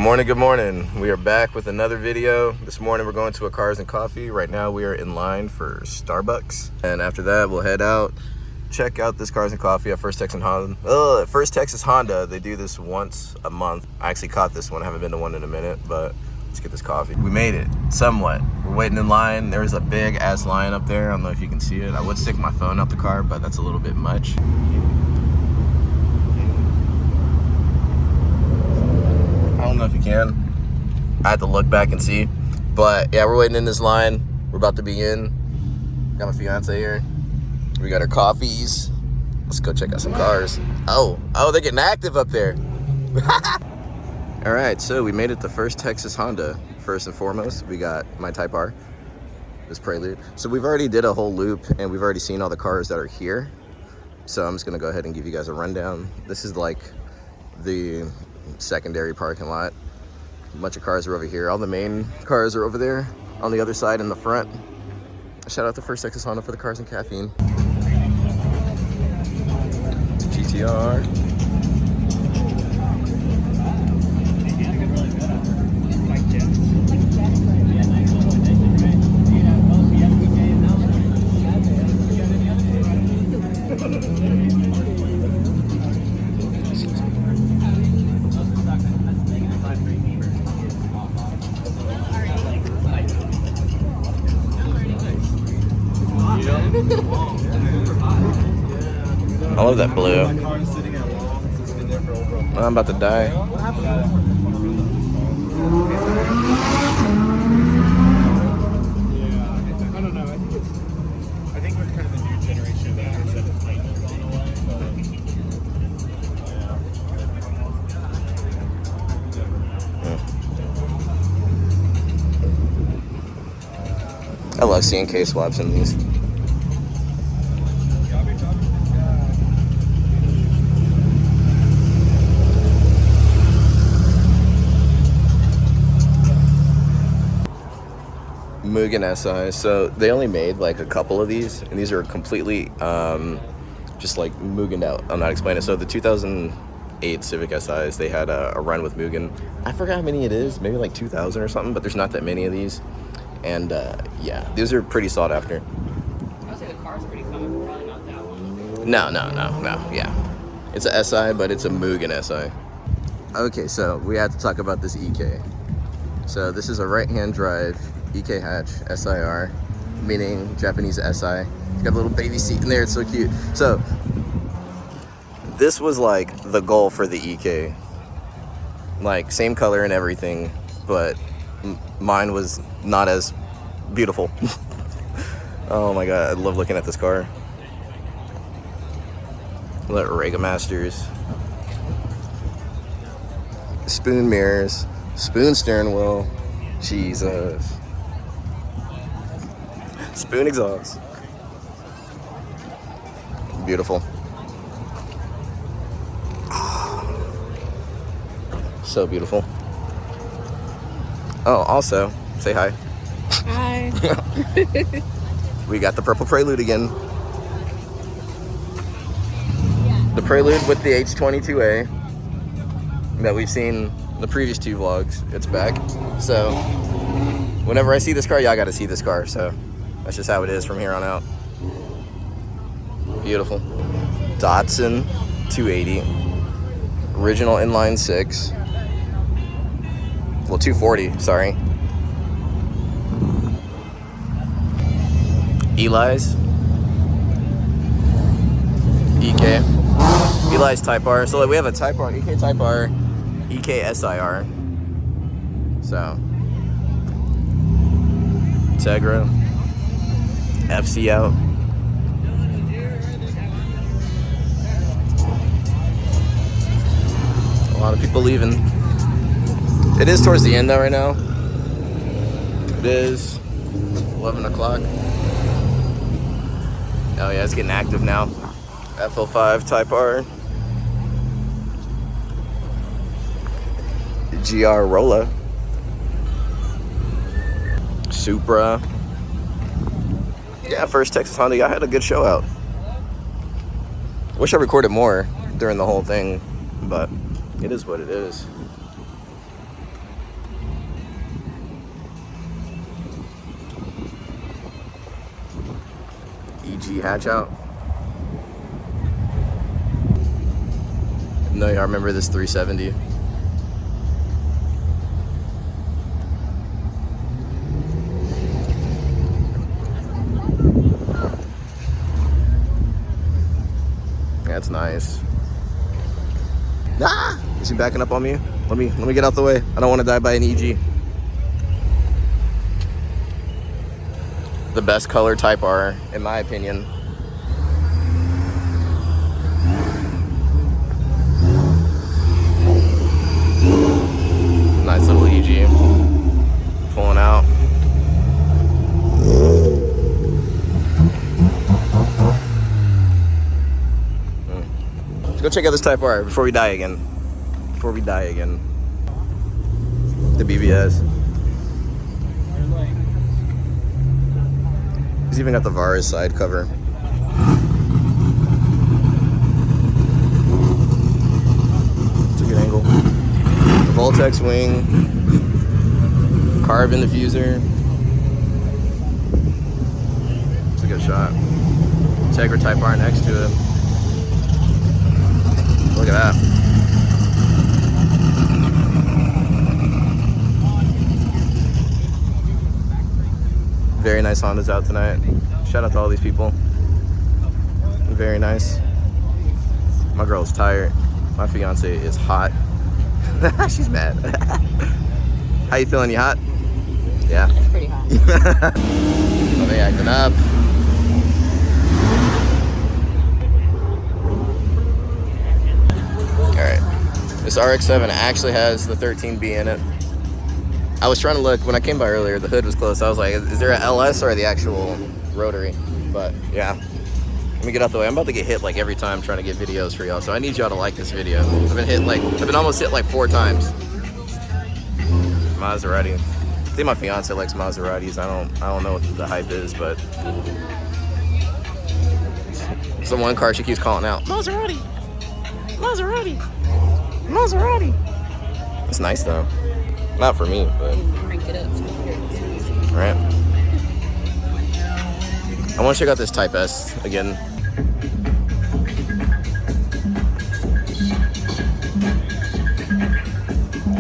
Good morning. We are back with another video. This morning we're going to a Cars and Coffee. Right now we are in line for Starbucks. And after that we'll head out, check out this Cars and Coffee at First Texas Honda. They do this once a month. I actually caught this one. I haven't been to one in a minute, but let's get this coffee. We made it, somewhat. We're waiting in line. There's a big ass line up there. I don't know if you can see it. I would stick my phone out the car, but that's a little bit much. I don't know if you can. I had to look back and see. But yeah, we're waiting in this line. We're about to be in. Got my fiance here. We got our coffees. Let's go check out some cars. Oh, they're getting active up there. All right, so we made it to First Texas Honda. First and foremost, we got my Type R, this Prelude. So we've already did a whole loop and we've already seen all the cars that are here. So I'm just gonna go ahead and give you guys a rundown. This is like the secondary parking lot. A bunch of cars are over here. All the main cars are over there on the other side in the front. Shout out to First Texas Honda for the cars and caffeine. GTR. I love that blue. I'm about to die. I don't know. I think we're kind of the new generation that has that it's like gone away. I love seeing K-swaps in these. Mugen SI. So they only made like a couple of these, and these are completely just like Mugen out. I'm not explaining. So the 2008 Civic SIs, they had a run with Mugen. I forgot how many it is, maybe like 2,000 or something, but there's not that many of these. And yeah, these are pretty sought after. I would say the car's pretty common, but probably not that one. No, yeah. It's a SI, but it's a Mugen SI. Okay, so we have to talk about this EK. So this is a right-hand drive EK hatch SIR, meaning Japanese SI. It's got a little baby seat in there, it's so cute. So this was like the goal for the EK. Like same color and everything, but mine was not as beautiful. Oh my god, I love looking at this car. Rega Masters. Spoon mirrors, spoon steering wheel. Jesus. Spoon exhaust. Beautiful. So beautiful. Oh, also, say hi. Hi. We got the purple Prelude again. The Prelude with the H22A that we've seen in the previous two vlogs. It's back. So whenever I see this car, y'all gotta see this car. So that's just how it is from here on out. Beautiful. Datsun 280. Original inline 6. Well, 240, sorry. Eli's. EK. Eli's Type R. So like, we have a Type R, EK Type R, EK SIR. So. Tegra. FC out. A lot of people leaving. It is towards the end though right now. It is 11 o'clock. Oh yeah, it's getting active now. FL5 Type R. GR Rolla. Supra. Yeah, First Texas Honda. I had a good show out. Wish I recorded more during the whole thing, but it is what it is. EG hatch out. No, I remember this 370. That's nice. Ah! Is he backing up on me? Let me get out the way. I don't want to die by an EG. The best color Type R, in my opinion. Nice little EG. Pulling out. Let's go check out this Type R before we die again. The BBS. He's even got the Vars side cover. It's a good angle. The Voltex wing. Carbon diffuser. It's a good shot. Tegra Type R next to it. Look at that. Very nice Hondas out tonight. Shout out to all these people. Very nice. My girl's tired. My fiance is hot. She's mad. How you feeling? You hot? Yeah. It's pretty hot. Are they acting up? Alright. This RX-7 actually has the 13B in it. I was trying to look, when I came by earlier, the hood was closed. I was like, is there an LS or the actual rotary? But yeah, let me get out the way. I'm about to get hit like every time trying to get videos for y'all. So I need y'all to like this video. I've been almost hit like 4 times. Maserati. I think my fiance likes Maseratis. I don't know what the hype is, but it's the one car she keeps calling out. Maserati! Maserati! Maserati! It's nice though. Not for me, but. Crank it up. Alright. I want to check out this Type S again.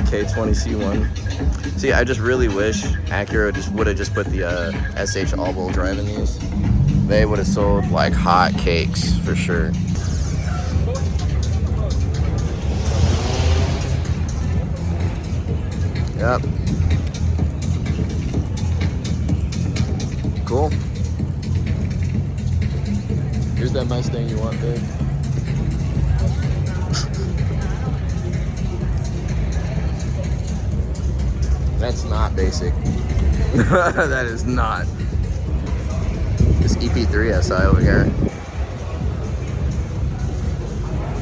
K20C1. See, I just really wish Acura would have just put the SH all-wheel drive in these. They would have sold like hot cakes for sure. Yep. Cool. Here's that Mustang you want, babe. That's not basic. That is not. This EP3 SI over here.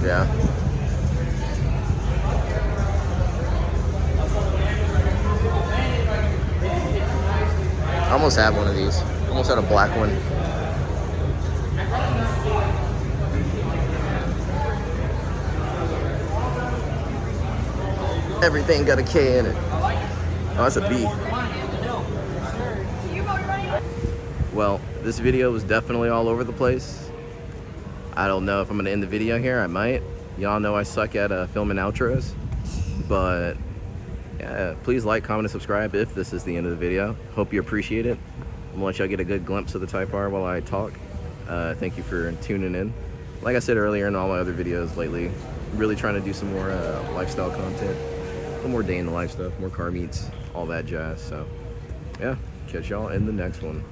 Yeah. I almost had one of these. Almost had a black one. Everything got a K in it. Oh, that's a B. Well, this video was definitely all over the place. I don't know if I'm gonna end the video here. I might. Y'all know I suck at filming outros. But yeah, please like, comment, and subscribe if this is the end of the video. Hope you appreciate it. I'm gonna let y'all get a good glimpse of the Type R while I talk. Thank you for tuning in. Like I said earlier in all my other videos lately, really trying to do some more lifestyle content. A little more day in the life stuff, more car meets, all that jazz. So yeah, catch y'all in the next one.